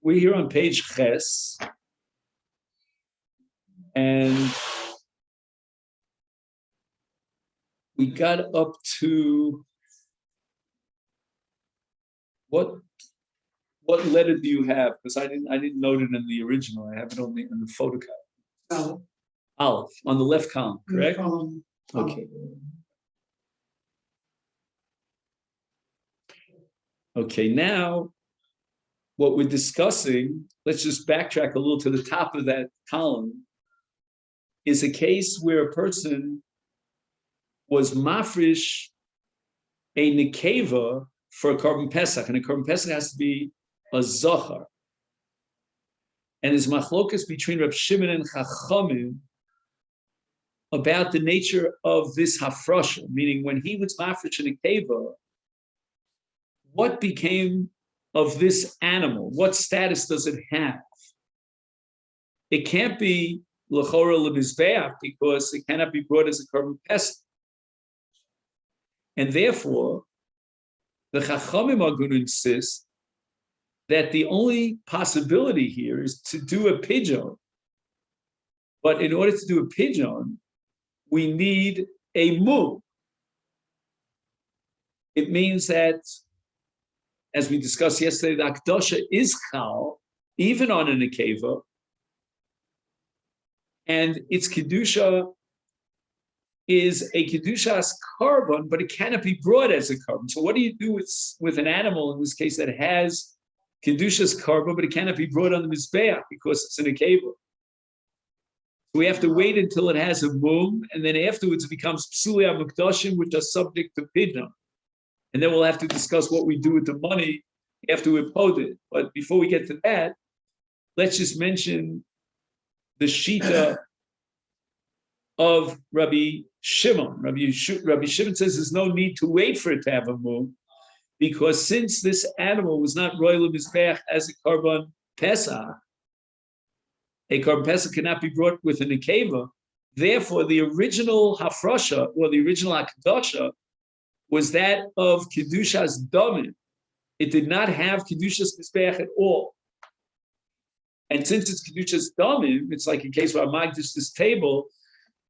We're here on page Ches, and we got up to what letter do you have? Because I didn't note it in the original. I have it only in the photocopy. Aleph on the left column, correct? Okay. Okay, now what we're discussing, let's just backtrack a little to the top of that column, is a case where a person was mafrish a nekeva for a korban pesach, and a korban pesach has to be a zohar. And there's machlokas between Reb Shimon and Chachamim about the nature of this hafrasha, meaning when he was mafrish a nekeva, what became of this animal? What status does it have? It can't be l'chora l'mizbeach because it cannot be brought as a korban pesach. And therefore, the Chachamim are going to insist that the only possibility here is to do a pidyon. But in order to do a pidyon, we need a mum. It means that, as we discussed yesterday, the Akdosha is chal, even on an nekeva, and its kedusha is a kedushas korban, but it cannot be brought as a korban. So what do you do with an animal in this case that has kedushas korban, but it cannot be brought on the mizbeach because it's in a nekeva? We have to wait until it has a mum, and then afterwards it becomes psuli hamukdashim, which are subject to pidyon. And then we'll have to discuss what we do with the money after we've pod it. But before we get to that, let's just mention the shita of Rabbi Shimon. Rabbi Shimon says there's no need to wait for it to have a mum, because since this animal was not royal mizbeach as a korban pesach, a korban pesach cannot be brought with a nekeva. Therefore, the original hafrasha, or the original akdasha, was that of kedushas damim. It did not have kedushas mizbeach at all. And since it's kedushas damim, it's like in case where I magdish this table,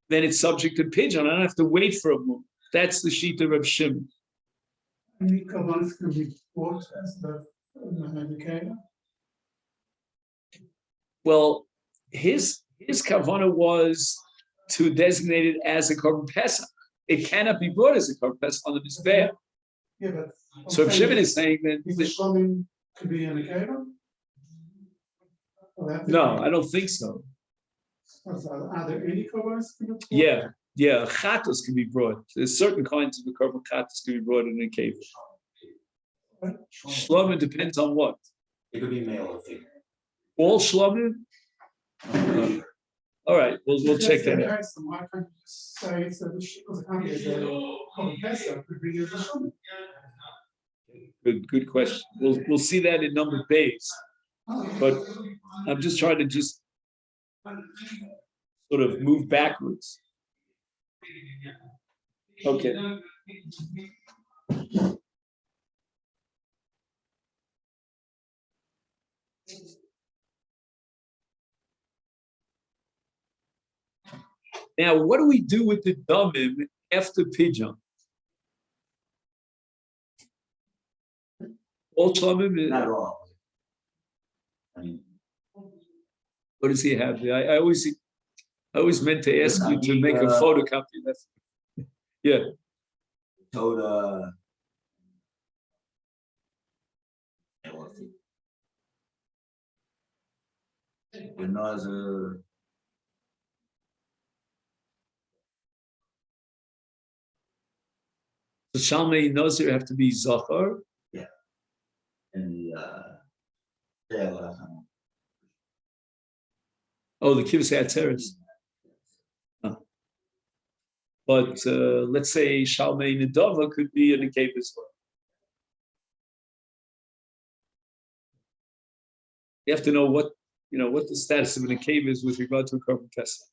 then it's subject to pidyon. I don't have to wait for a mum. That's the shita of Shimon. Any korbanos can be bought as the nekeva? Well, his kavanah was to designate it as a korban pesach. It cannot be brought as a korban pesach on the mizbeach. Yeah, but So Shimon is saying that is the shlamim to be a nekeva? No, I don't think so. Are there any korbanos? Yeah, chatos can be brought. There's certain kinds of korban chatos can be brought in a cave. Shlomim depends on what. It could be male or female. All shlomim. All right, we'll check that out. Why can't you just say it's a korban pesach could be a shlamim? Good question. We'll see that in number base, but I'm just trying to sort of move backwards. Okay. Now, what do we do with the damim after pidyon? All shlamim? Not all. I mean, what does he have there? I always meant to ask you to make a photocopy. That's yeah. Toda. The nozer. The Shalmei Nazir have to be Zachar. Yeah. And the Oh, the Kivus Atzeres. But let's say Shalmei Nedava could be in a cave as well. You have to know what the status of an cave is with regard to a korban pesach.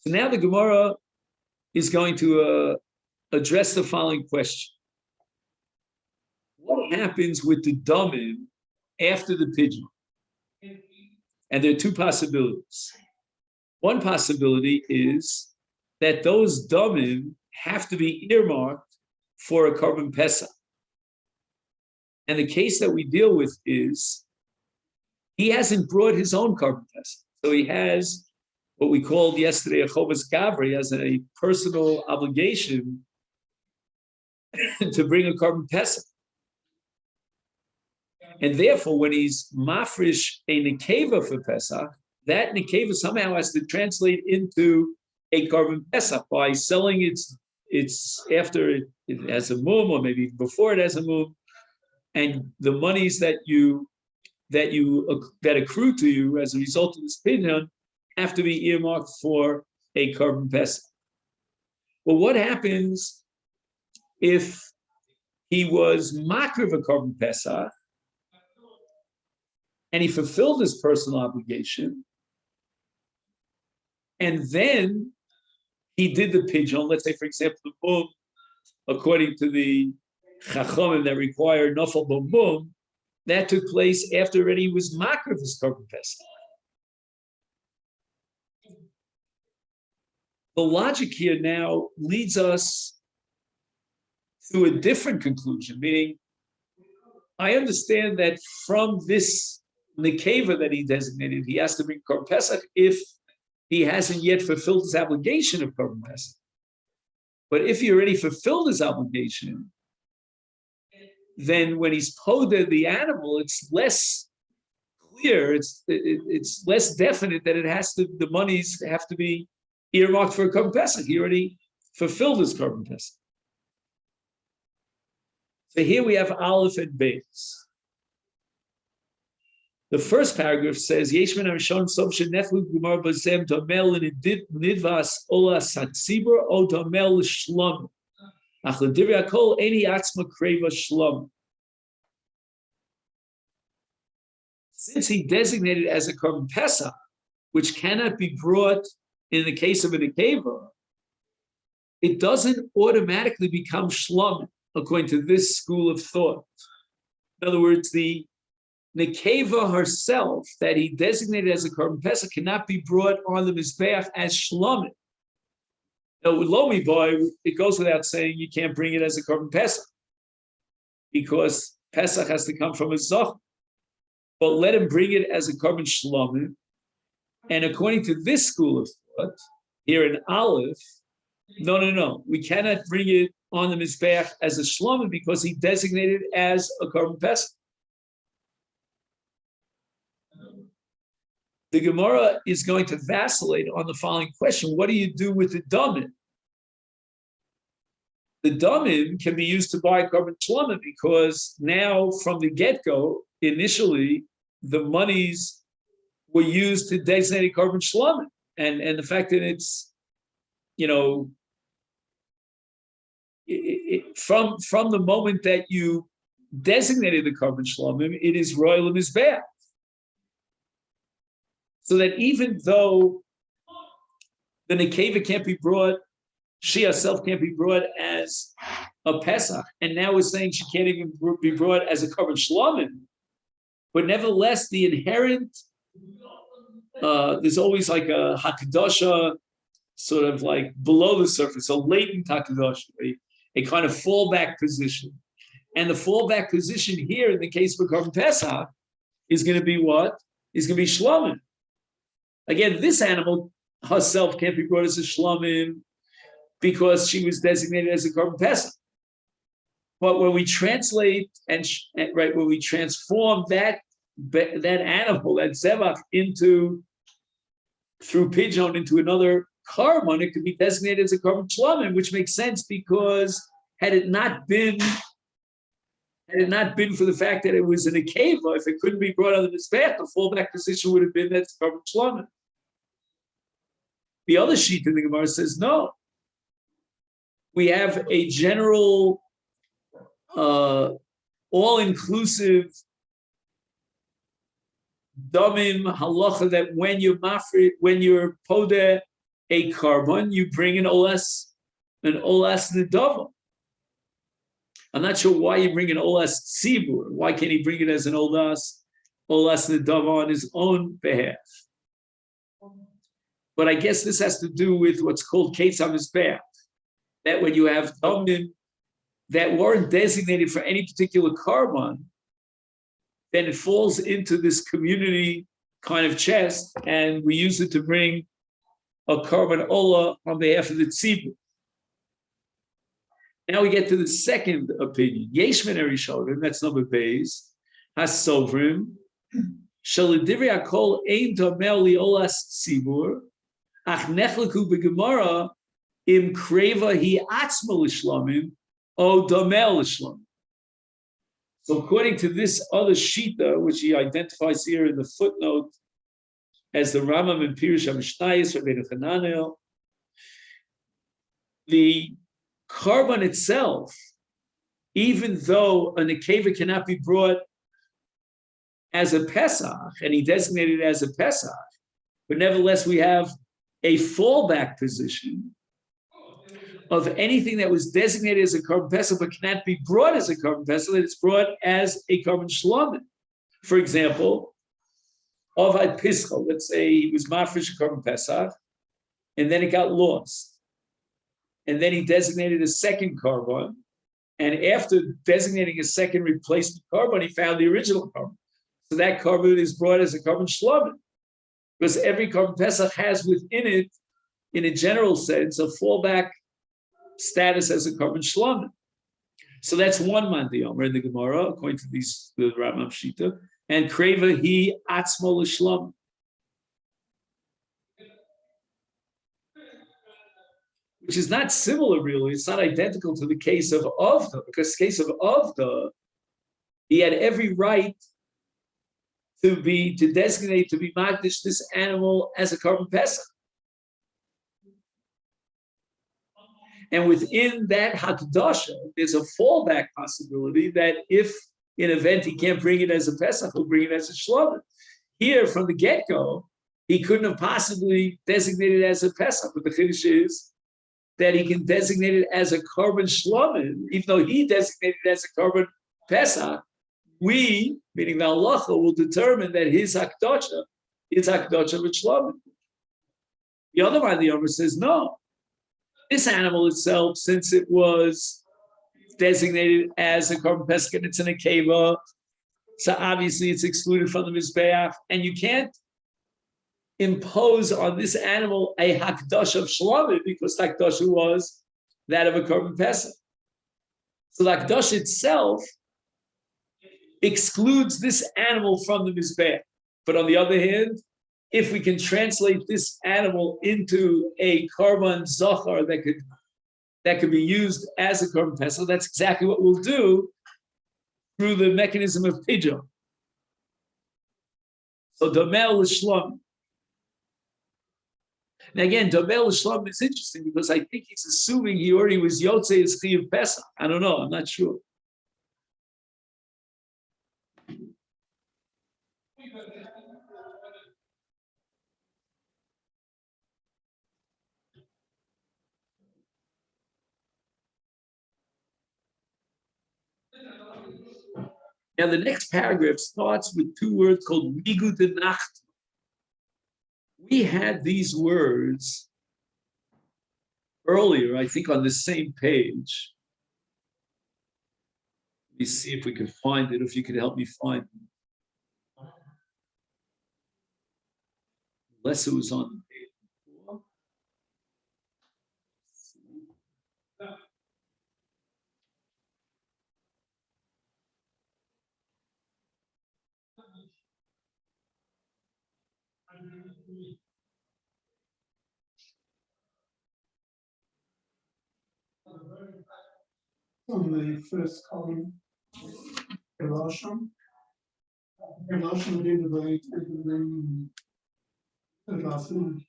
So now the Gemara is going to address the following question: what happens with the damim after the pigeon. And there are two possibilities. One possibility is that those damim have to be earmarked for a carbon pesach. And the case that we deal with is he hasn't brought his own carbon pesach. So he has what we called yesterday a chovas gavri, as a personal obligation to bring a carbon pesach. And therefore, when he's mafresh a nekeva for pesach, that nekeva somehow has to translate into a carbon pesach by selling its after it has a mum, or maybe before it has a mum, and the monies that accrue to you as a result of this pidyon have to be earmarked for a carbon pesach. Well, what happens if he was makriv a carbon pesach and he fulfilled his personal obligation, and then he did the pidyon? Let's say, for example, the mum, according to the chachamim that require nafal b'mum, that took place after already he was makriv his carbon pesach. The logic here now leads us to a different conclusion, meaning I understand that from this nekeva that he designated, he has to bring Korban Pesach if he hasn't yet fulfilled his obligation of Korban Pesach. But if he already fulfilled his obligation, then when he's poded the animal, it's less clear, it's less definite that the monies have to be earmarked for a Korban Pesach. He already fulfilled his Korban Pesach. So here we have Aleph and Beis. The first paragraph says, Yesh min harishon sov sheneflu gumar bazem domel nidvas ola satzibur o domel shlom. Ach l'divrei hakol eni atzma kreva shlom. Since he designated as a Korban Pesach, which cannot be brought in the case of a nekeva, it doesn't automatically become shlom, according to this school of thought. In other words, the nekeva herself that he designated as a Korban Pesach cannot be brought on the Mizbeach as shlomim. Now, with Lomi Boy, it goes without saying you can't bring it as a Korban Pesach because Pesach has to come from a Zoch. But let him bring it as a Korban Shlomim. And according to this school of thought, here in Aleph, no. We cannot bring it on the Mizbeach as a Shlomim because he designated it as a Korban Pesach. The Gemara is going to vacillate on the following question: what do you do with the damim? The damim can be used to buy Korban Shlomim because now, from the get-go, initially, the monies were used to designate a Korban Shlomim. And the fact that it's, from the moment that you designated the Korban Shlomim, it is royal and mizbeach. So that even though the nekeva can't be brought, she herself can't be brought as a Pesach, and now we're saying she can't even be brought as a Korban Shlomim, but nevertheless, the inherent, there's always like a Hakadosha, sort of like below the surface, a latent Hakadosha, a kind of fallback position. And the fallback position here, in the case of Korban Pesach, is going to be what? Is going to be Shlomim. Again, this animal herself can't be brought as a Shlomim because she was designated as a Korban Pesach. But when we translate when we transform that animal, that zevach, through pidyon into another carbon, it could be designated as a Korban Shlomim, which makes sense because had it not been for the fact that it was in a nekeva, if it couldn't be brought on the mizbeach, the fallback position would have been that it's Korban Shlomim. The other sheet in the Gemara says no. We have a general, all-inclusive damim halacha that when you're podeh a carbon, you bring an olas nedava. I'm not sure why you bring an olas tzibur. Why can't he bring it as an olas olas nedava on his own behalf. But I guess this has to do with what's called Kates HaMizbeach, that when you have domim that weren't designated for any particular carbon, then it falls into this community kind of chest, and we use it to bring a carbon ola on behalf of the tzibur. Now we get to the second opinion. Yesh men erishonim, that's number base. Hasovrim, shalidivri akol ein domel liolas tzibur, ach nechleku begemara im kreva hi atzma l'shlamim o domel l'shlamim. So according to this other shita, which he identifies here in the footnote as the Rambam in Pirush HaMishnayos Rabbeinu Hananel, the carbon itself, even though a nekeva cannot be brought as a Pesach, and he designated it as a Pesach, but nevertheless we have a fallback position of anything that was designated as a carbon Pesach but cannot be brought as a carbon Pesach, that it's brought as a carbon Shlamim. For example, Ovad Pischa, let's say he was mafresh a carbon Pesach, and then it got lost. And then he designated a second carbon, and after designating a second replacement carbon, he found the original carbon. So that carbon is brought as a carbon Shlamim, because every carbon Pesach has within it, in a general sense, a fallback status as a carbon Shlamim. So that's one man diyomer in the Gemara, according to the Rambam Shita, and kreva hi atzmo l'shlamim. Which is not similar, really. It's not identical to the case of Avda, because the case of Avda, he had every right to designate, to be magdish this animal as a carbon Pesach. And within that Hakdasha, there's a fallback possibility that if in an event he can't bring it as a Pesach, he'll bring it as a Shlamim. Here, from the get-go, he couldn't have possibly designated it as a Pesach, but the Chiddush is that he can designate it as a carbon Shlamim, even though he designated it as a carbon Pesach. We, meaning the halacha, will determine that his Hakdasha is Hakdasha with Shlamim. The other one, the Yomer says, no. This animal itself, since it was designated as a carbon Pesach and it's in a keva, so obviously it's excluded from the Mizbeach, and you can't impose on this animal a hakdash of shlamim because the hakdash was that of a carbon Pesach. So the hakdash itself excludes this animal from the Mizbeach. But on the other hand, if we can translate this animal into a carbon zachar that could be used as a carbon Pesach, that's exactly what we'll do through the mechanism of pidyon. So domel l'shlam. Now again, domel l'shlam is interesting because I think he's assuming he already was yotzei as chiyuv Pesach. I don't know. I'm not sure. Now the next paragraph starts with two words called migu de nacht. We had these words earlier, I think, on the same page. Let me see if we can find it, if you could help me find it. Unless it was on the page before. On the first column, Elosham. Elosham did the last one.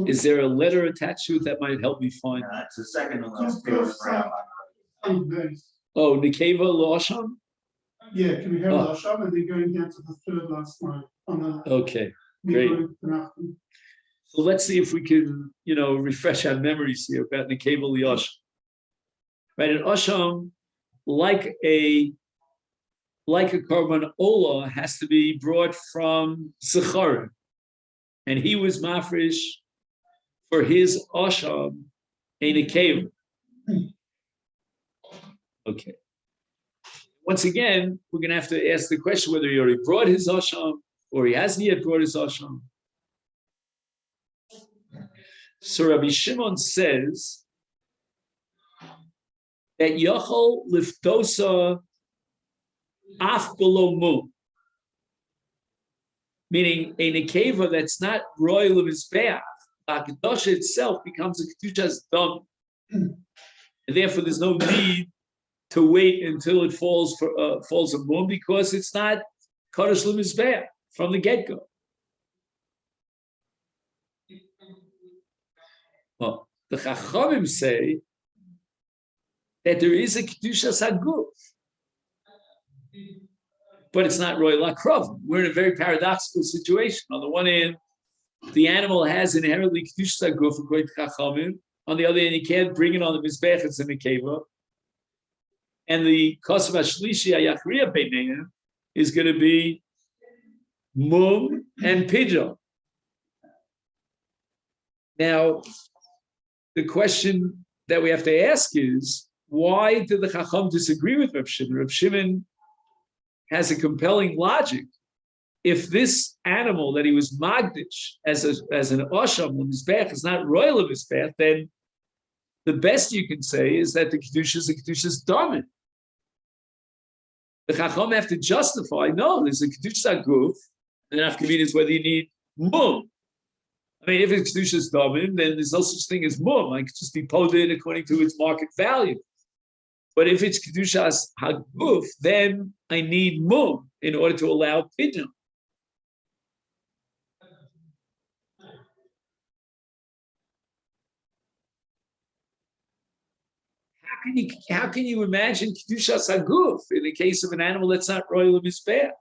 Is there a letter attached to it that might help me find? It's the second to last paragraph. Oh, Nikeva Losham? Yeah, can we have Losham and then going down to the third last line on the Okay, great. So let's see if we can, refresh our memories here about Nikeva Losham. Right, in Osham, like a korban ola has to be brought from Zechar, and he was mafresh for his asham in a cave. Okay. Once again, we're going to have to ask the question whether he already brought his asham or he hasn't yet brought his asham. So Rabbi Shimon says that Yachol liftosa af below mu, meaning a nekeva that's not royal of his path, Akadosha itself becomes a kedushas dam, and therefore there's no need to wait until it falls a mum because it's not kadosh l'mizbeach from the get-go. Well, the Chachamim say that there is a kedushas haguf, but it's not royal akrav. We're in a very paradoxical situation. On the one hand, the animal has inherently kedushas haguf according to Chachamim. On the other hand, you can't bring it on the mizbeach; it's in the keva. And the kosav hashlishi hayachriya beineim is going to be mum and pidyon. Now, the question that we have to ask is, why did the Chacham disagree with Reb Shimon? Reb Shimon has a compelling logic. If this animal that he was magdish as an osham on his bath is not royal of his bath, then the best you can say is that the kedusha is a kedusha's dominant. The Chacham have to justify, no, there's a kedusha guf, and the nafkamina is whether you need mum. I mean, if it's kedusha's dominant, then there's no such thing as mum. I could just be poded according to its market value. But if it's kedushas haguf, then I need mum in order to allow pidyon. How can you imagine kedushas haguf in the case of an animal that's not royal of his path?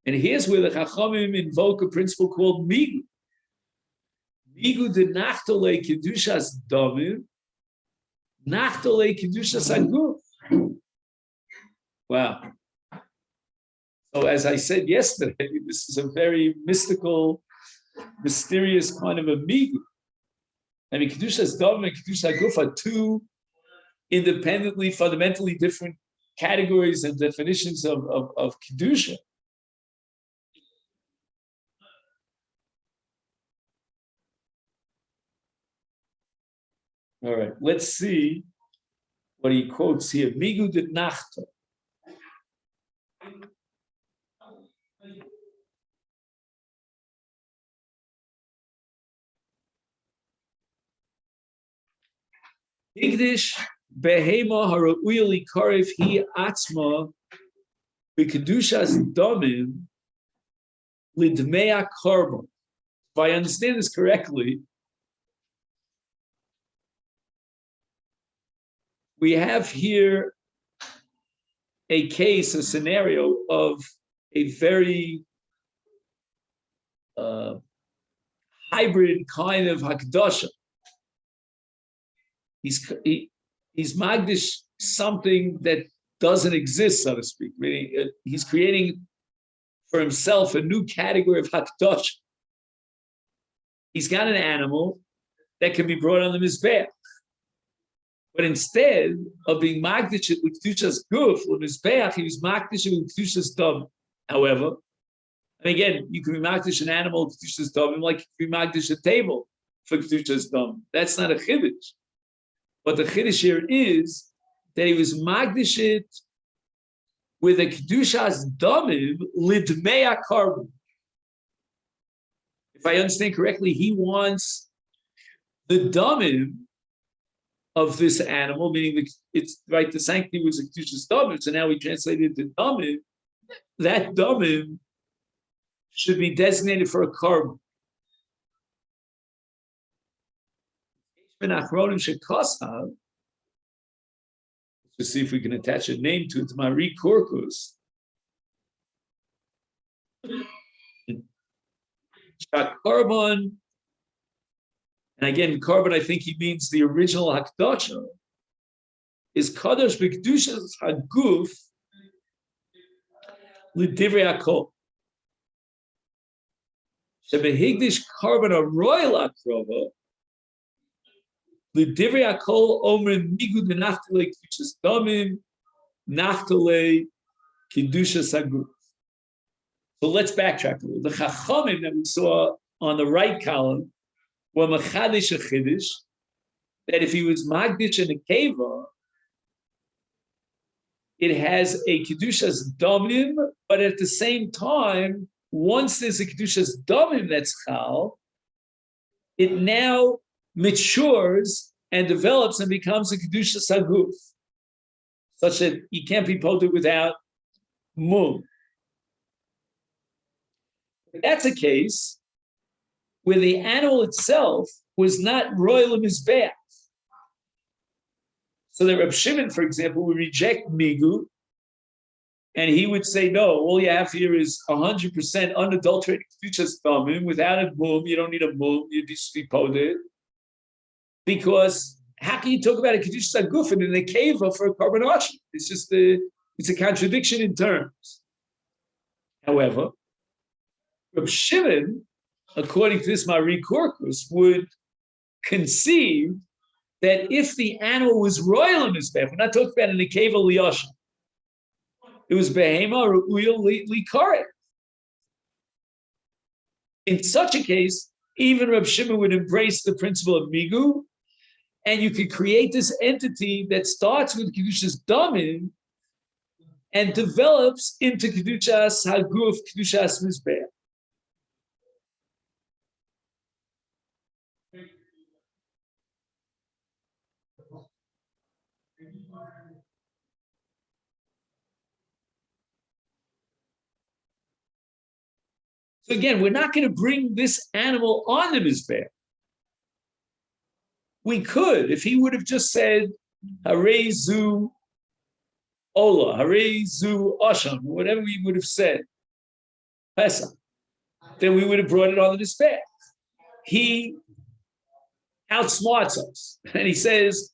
And here's where the Chachamim invoke a principle called migu. Migu de nachtole kedushas damim, nachtole kedushas haguf. Wow. So as I said yesterday, this is a very mystical, mysterious kind of a migu. I mean, kedushas damim and kedushas haguf are two independently, fundamentally different categories and definitions of kedusha. All right, let's see what he quotes here. Migu de nachta. Igdish behema hara'uyali karif hi atzma b'kedushas damim lidmea korban. If I understand this correctly, we have here a case, a scenario of a very hybrid kind of hakdasha. He's magdish something that doesn't exist, so to speak. Meaning, he's creating for himself a new category of hakdasha. He's got an animal that can be brought on the mizbeach. But instead of being magdish with kedushas guf or mizbeach, he was magdish with kedushas dam. However, and again, you can be magdish an animal with kedushas dam, like you can be magdish a table for kedushas dam. That's not a chiddush. But the chiddush here is that he was magdish it with a kedushas damim lidmei korban. If I understand correctly, he wants the damim of this animal, meaning it's right. The sanctity was a kedushas damim, so now we translated the damim. That damim should be designated for a korban. Let's see if we can attach a name to it. Marie Korkus. Korban. And again, korban, I think he means the original hakdasha, is kadosh b'kedushas haguf l'divrei hakol. Shebehigdish karban aroyal akrova l'divrei hakol omrim migud v'nachtale kedushas damim nachtale kedushas haguf. So let's backtrack a little. The chachamim that we saw on the right column were machadish a chiddush, that if he was magdish in a keva, it has a kedushas damim, but at the same time, once there's a kedushas damim that's chal, it now matures and develops and becomes a kedushas haguf, such that you can't be poted without mum. That's a case where the animal itself was not royal mizbeach. So that Reb Shimon, for example, would reject migu, and he would say, no, all you have here is 100% unadulterated kedushas damim. Without a mum, you don't need a mum, you just be poded. Because how can you talk about a kedushas haguf and in a keva for a carbon ashim? It's just it's a contradiction in terms. However, Reb Shimon, according to this Mari Korkus, would conceive that if the animal was royal in his we're not talking about an nekeva liyashim, it was behema or uyel likare. In such a case, even Reb Shimon would embrace the principle of migu, and you could create this entity that starts with kedushas damim and develops into kedushas haguf, kedushas mizbeach. So again, we're not going to bring this animal on the mizbeach. We could, if he would have just said, Harei zu ola, Harei zu asham, whatever we would have said, Pesach, then we would have brought it on the mizbeach. He outsmarts us, and he says,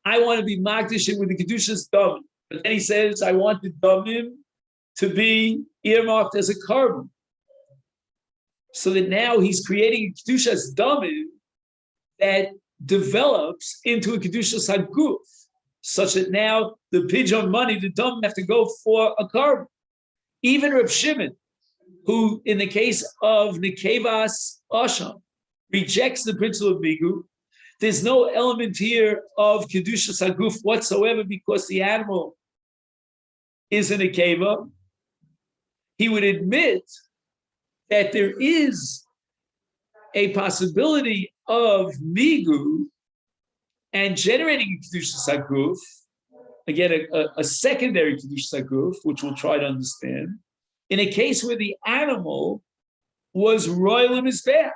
I want to be magdishim with the kedushas damim. But then he says, I want the damim to be earmarked as a carbon. So that now he's creating a kedushas damim that develops into a kedushas haguf, such that now the pigeon money, the damim have to go for a carbon. Even Reb Shimon, who in the case of nekevas asham rejects the principle of migu, there's no element here of kedushas haguf whatsoever because the animal is in a keva. He would admit that there is a possibility of migu and generating a kedushas haguf, again, a secondary kedushas haguf, which we'll try to understand, in a case where the animal was royal in his back.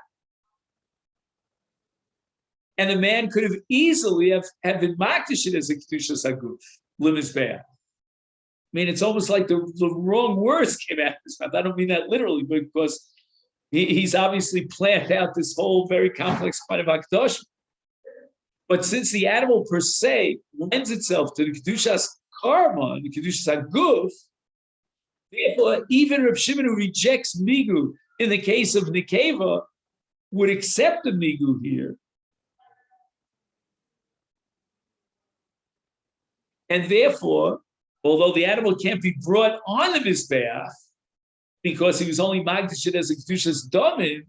And the man could have easily have been makdish as a kedushas haguf, limizbeach. I mean, it's almost like the wrong words came out of his mouth. I don't mean that literally, because he's obviously planned out this whole very complex kind of akdosh. But since the animal per se lends itself to the kedushas karma, the kedushas haguf, therefore, even Reb Shimon, who rejects migu in the case of nekeva, would accept the migu here. And therefore, although the animal can't be brought on the mizbeach because he was only magdish as a kedushas damim,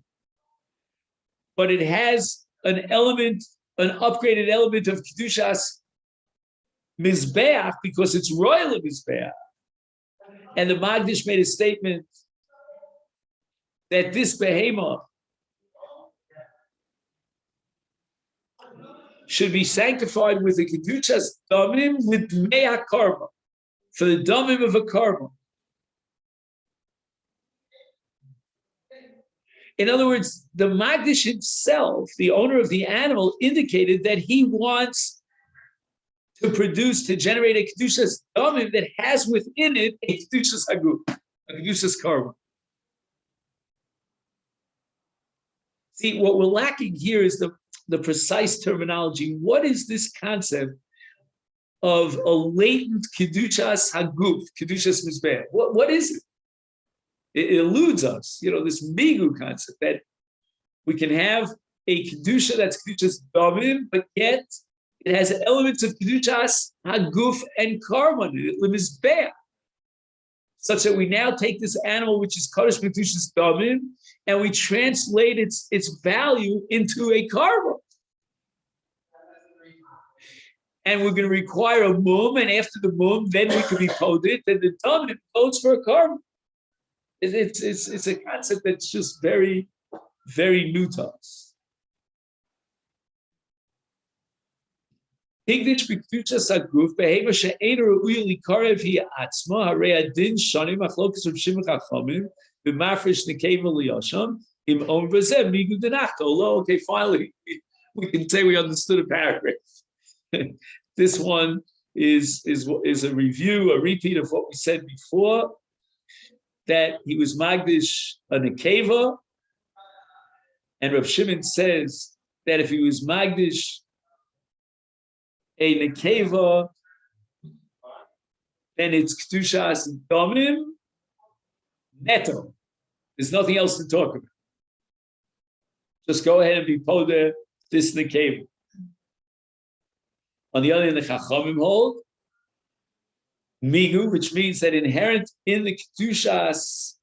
but it has an element, an upgraded element of kedushas mizbeach because it's royal mizbeach. And the magdish made a statement that this behemoth should be sanctified with the kedushas damim with mea karma, for the damim of a karma. In other words, the magdish himself, the owner of the animal, indicated that he wants to generate a kedushas damim that has within it a kedushas haguf, a kedushas karma. See, what we're lacking here is the precise terminology. What is this concept of a latent kedushas haguf, kedushas mizbeach. What is it? It eludes us, this migu concept that we can have a kedusha that's kedushas damim, but yet it has elements of kedushas haguf and karman, the mizbeach, such that we now take this animal, which is kadosh kedushas damim, and we translate its value into a karban. And we're going to require a mum, and after the mum, then we can be poded, and the damim codes for a karban. It's a concept that's just very, very new to us. Higdish b'kedushas haguf behema she'ein ra'uy likarev hi atzma harei adin shanim machlokas Rav Shimon Chachamim b'mafresh nekeva liyasham im om v'zeh migu denachto. Okay, finally we can say we understood a paragraph. This one is a review, a repeat of what we said before, that he was Magdish a Nekeva, and Rav Shimon says that if he was Magdish a Nekeva, then it's Kedushas Domim Neto. There's nothing else to talk about. Just go ahead and be Poder this Nekeva. On the other hand, the Chachamim hold Migu, which means that inherent in the Kedushas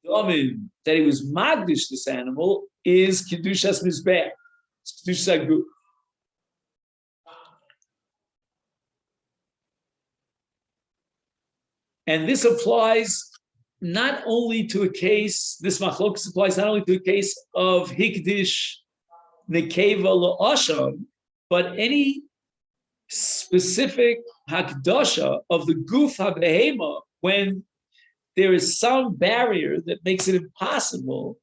Domim, that he was Magdish this animal, is Kedushas Mizbeach. It's Kedushas Haguf. And this applies not only to a case, this machlokas applies not only to a case of Hikdish Nekeva La'asham, but any specific Hakdasha of the Guf HaBehema, when there is some barrier that makes it impossible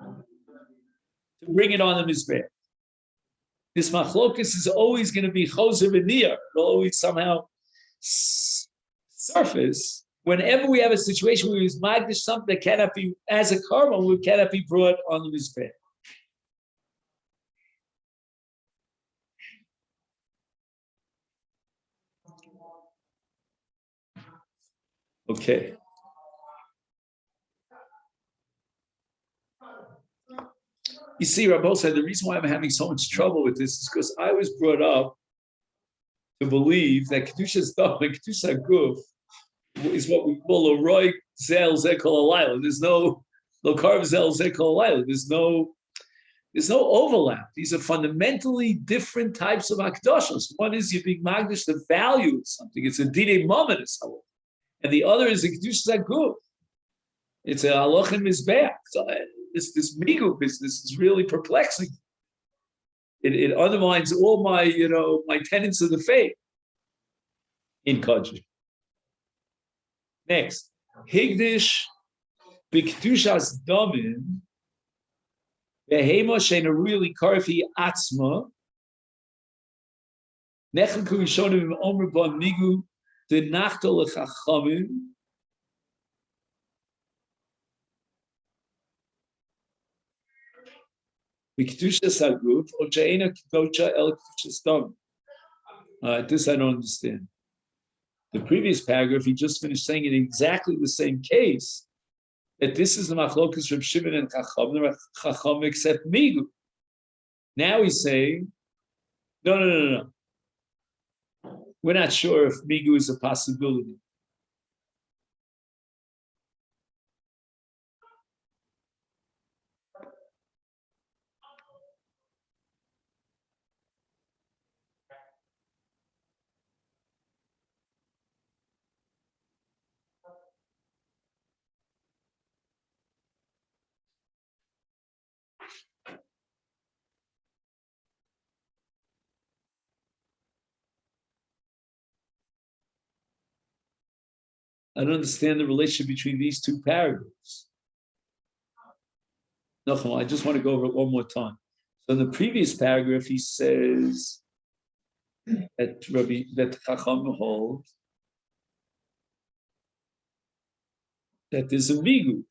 to bring it on the Mizbeh. This machlokas is always going to be Choser V'niyar. It'll always somehow surface whenever we have a situation where we use Magdish something that cannot be, as a karma, which cannot be brought on the Mizbeh. Okay. You see, Rabbi said the reason why I'm having so much trouble with this is because I was brought up to believe that Kedusha's Dam and Kedusha Guf is what we call a Roy Zel Zekol Alayla. There's no Karv Zel Zekol Alayla. There's no overlap. These are fundamentally different types of Akdoshos. One is you being Magdish the value of something. It's a Dine Momentous. And the other is a Kedusha Guf. It's a Haloch and Mizbeach. So this Migu business is really perplexing. It undermines all my, my tenets of the faith in Kodshim. Next, Higdish b'kedushas damim behema she'eina ruya likarfi atzma nechleku rishonim omer ba migu denachto lechachamim b'kedushas haguf or she'eina kedosha el kedushas damim. This I don't understand. The previous paragraph, he just finished saying in exactly the same case, that this is the machlokas from Shimon and Chacham except Migu. Now he's saying, no. We're not sure if Migu is a possibility. I don't understand the relationship between these two paragraphs. No, I just want to go over it one more time. So in the previous paragraph, he says that Chacham hold that there's a migu,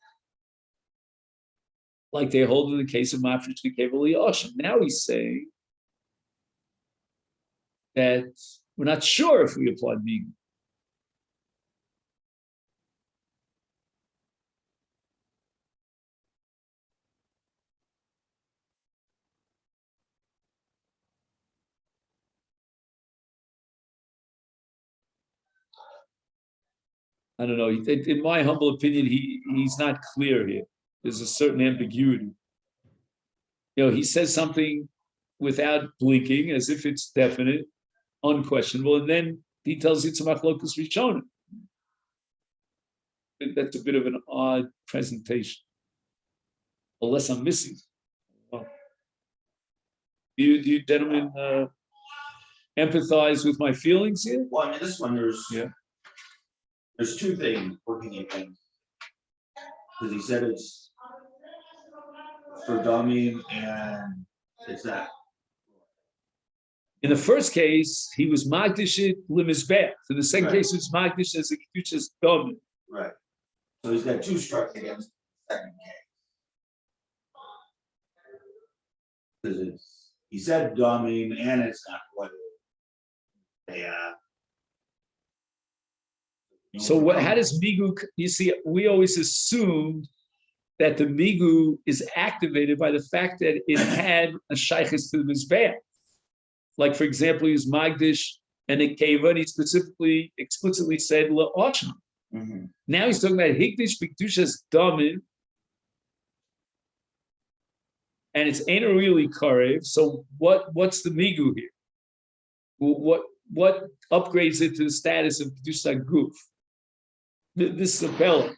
like they hold in the case of Mafresh Nekeva Liyashim. Now he's saying that we're not sure if we applied migu. I don't know. In my humble opinion, he's not clear here. There's a certain ambiguity. He says something without blinking, as if it's definite, unquestionable, and then he tells you it's a machlokus rishonim. That's a bit of an odd presentation, unless I'm missing. Well, do you gentlemen empathize with my feelings here? Well, I mean, this one, there's two things working against. Because he said it's for dummy and it's that. In the first case, he was magdishit limizbech. In the second case, it was magdish as a kedushas domin. Right. So he's got two strikes against the second case. Because he said dummy and it's not what they So how does migu? You see, we always assumed that the migu is activated by the fact that it had a shaykhis to the mizbeach. Like, for example, he was magdish and a keva, and he explicitly said la'oshma. Mm-hmm. Now he's talking about higdish b'kedushas damin, and it's ain't really karev. So what's the migu here? What upgrades it to the status of kedushas guf? This is a bella.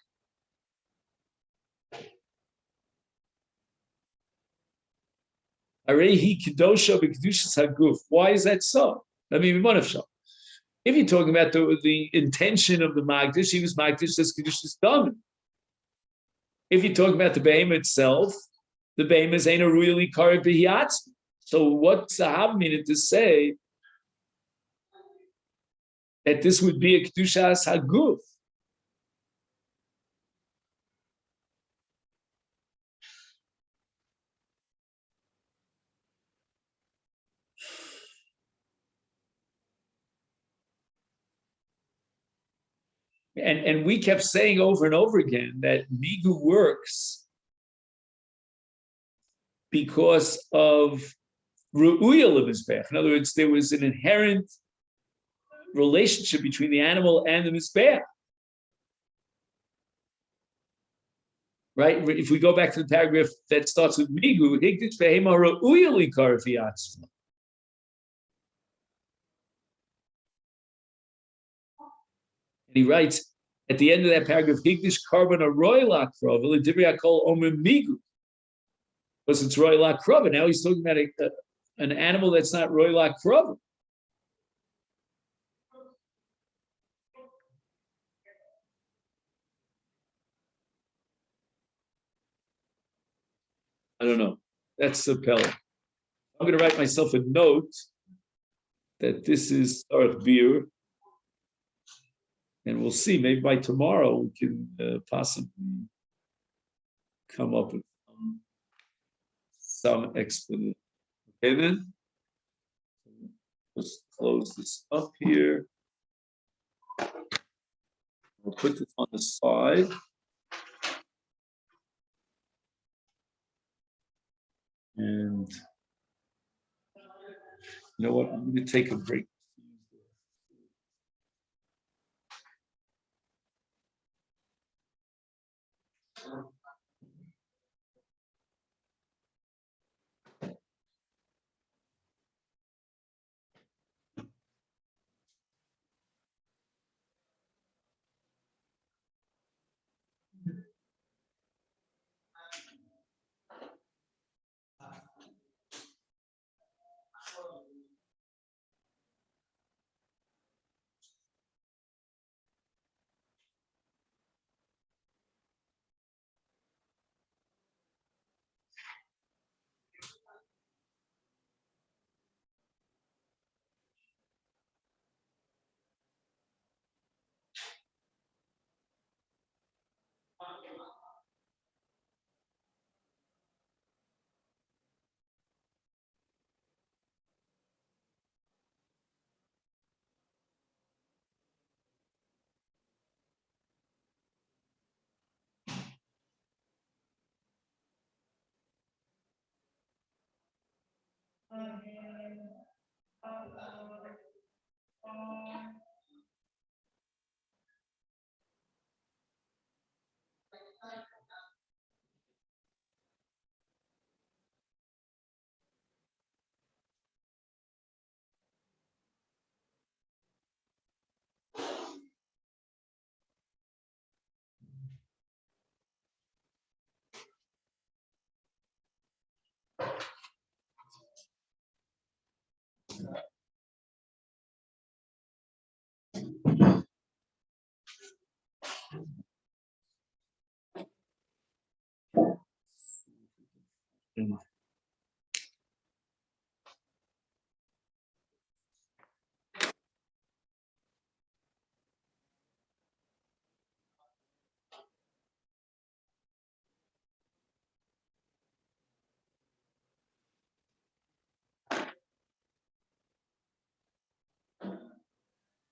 Arehi kedosha b'kedushas haguf. Why is that so? I mean, if you're talking about the intention of the magdish, he was magdish as kedushas damin. If you're talking about the behemoth itself, the behemoth ain't a really karev b'hiatz. So what's the meaning to say that this would be a kedushas haguf? And we kept saying over and over again that migu works because of ru'uya l'mizbeach. In other words, there was an inherent relationship between the animal and the mizbeach. Right? If we go back to the paragraph that starts with migu, higdish behema ru'uya likar v'yatzma. And he writes at the end of that paragraph, higdish karban aroy lakrov l'divrei hakol omer migu. Because it's roy lakrov. Now he's talking about an animal that's not roy lakrov. I don't know. That's the Pella. I'm going to write myself a note that this is Arth Beer. And we'll see. Maybe by tomorrow we can possibly come up with some explanation. Okay, then? Let's close this up here. We'll put this on the side. And you know what? I'm going to take a break.